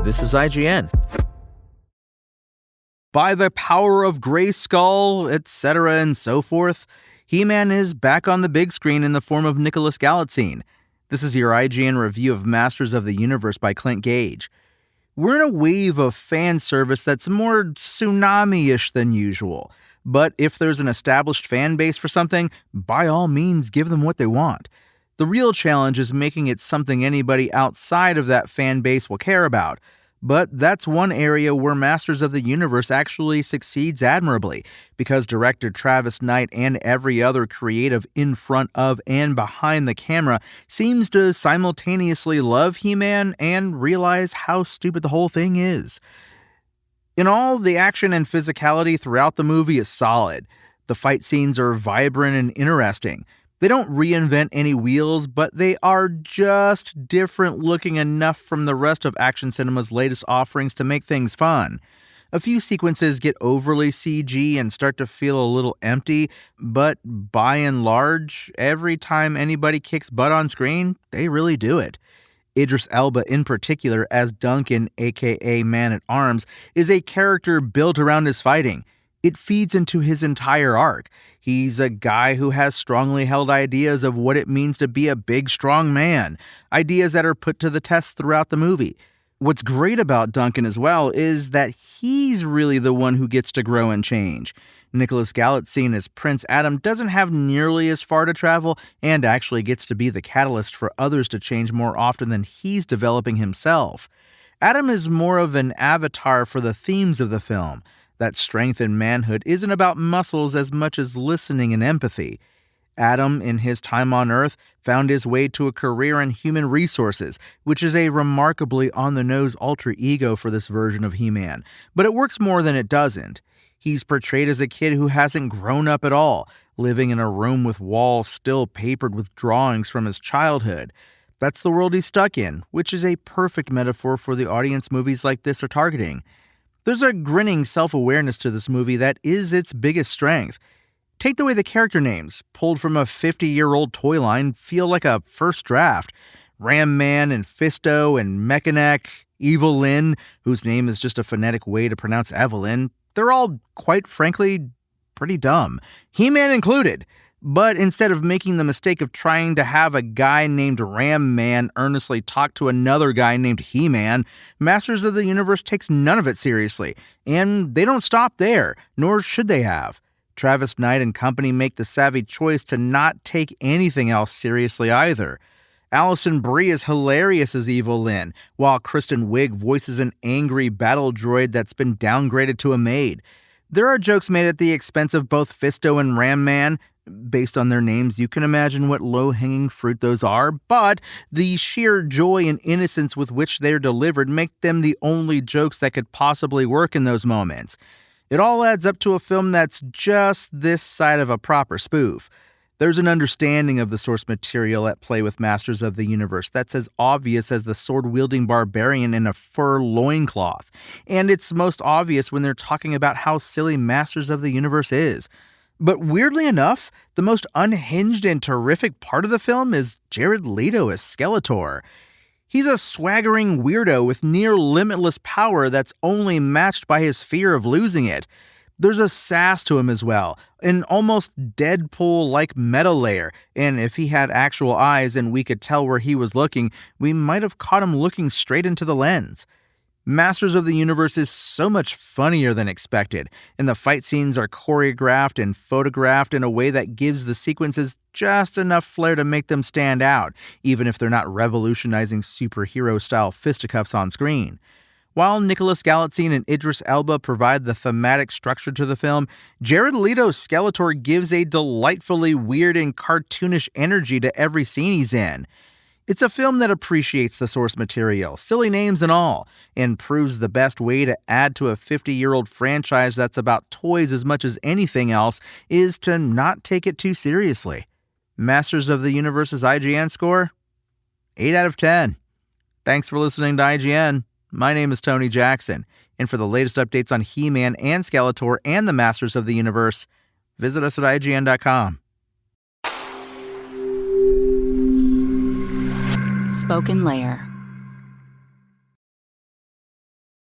This is IGN. By the power of Grayskull, etc. and so forth, He-Man is back on the big screen in the form of Nicholas Galitzine. This is your IGN review of Masters of the Universe by Clint Gage. We're in a wave of fan service that's more tsunami-ish than usual. But if there's an established fan base for something, by all means give them what they want. The real challenge is making it something anybody outside of that fan base will care about. But that's one area where Masters of the Universe actually succeeds admirably, because director Travis Knight and every other creative in front of and behind the camera seems to simultaneously love He-Man and realize how stupid the whole thing is. In all, the action and physicality throughout the movie is solid. The fight scenes are vibrant and interesting. They don't reinvent any wheels, but they are just different looking enough from the rest of action cinema's latest offerings to make things fun. A few sequences get overly CG and start to feel a little empty, but by and large, every time anybody kicks butt on screen, they really do it. Idris Elba in particular as Duncan, aka Man-at-Arms, is a character built around his fighting. It feeds into his entire arc. He's a guy who has strongly held ideas of what it means to be a big, strong man, ideas that are put to the test throughout the movie. What's great about Duncan as well is that he's really the one who gets to grow and change. Nicholas Galitzine as Prince Adam doesn't have nearly as far to travel and actually gets to be the catalyst for others to change more often than he's developing himself. Adam is more of an avatar for the themes of the film. That strength and manhood isn't about muscles as much as listening and empathy. Adam, in his time on Earth, found his way to a career in human resources, which is a remarkably on-the-nose alter ego for this version of He-Man, but it works more than it doesn't. He's portrayed as a kid who hasn't grown up at all, living in a room with walls still papered with drawings from his childhood. That's the world he's stuck in, which is a perfect metaphor for the audience movies like this are targeting. There's a grinning self-awareness to this movie that is its biggest strength. Take away the character names, pulled from a 50-year-old toy line, feel like a first draft. Ram Man and Fisto and Mechanic, Evil Lyn, whose name is just a phonetic way to pronounce Evelyn, they're all, quite frankly, pretty dumb. He-Man included. But instead of making the mistake of trying to have a guy named Ram Man earnestly talk to another guy named He-Man, Masters of the Universe takes none of it seriously. And they don't stop there, nor should they have. Travis Knight and company make the savvy choice to not take anything else seriously either. Alison Brie is hilarious as Evil Lyn, while Kristen Wiig voices an angry battle droid that's been downgraded to a maid. There are jokes made at the expense of both Fisto and Ram Man. Based on their names, you can imagine what low-hanging fruit those are, but the sheer joy and innocence with which they're delivered make them the only jokes that could possibly work in those moments. It all adds up to a film that's just this side of a proper spoof. There's an understanding of the source material at play with Masters of the Universe that's as obvious as the sword-wielding barbarian in a fur loincloth, and it's most obvious when they're talking about how silly Masters of the Universe is. But weirdly enough, the most unhinged and terrific part of the film is Jared Leto as Skeletor. He's a swaggering weirdo with near-limitless power that's only matched by his fear of losing it. There's a sass to him as well, an almost Deadpool-like meta layer, and if he had actual eyes and we could tell where he was looking, we might have caught him looking straight into the lens. Masters of the Universe is so much funnier than expected, and the fight scenes are choreographed and photographed in a way that gives the sequences just enough flair to make them stand out, even if they're not revolutionizing superhero-style fisticuffs on screen. While Nicholas Galitzine and Idris Elba provide the thematic structure to the film, Jared Leto's Skeletor gives a delightfully weird and cartoonish energy to every scene he's in. It's a film that appreciates the source material, silly names and all, and proves the best way to add to a 50-year-old franchise that's about toys as much as anything else is to not take it too seriously. Masters of the Universe's IGN score? 8 out of 10. Thanks for listening to IGN. My name is Tony Jackson, and for the latest updates on He-Man and Skeletor and the Masters of the Universe, visit us at IGN.com. Spoken Layer.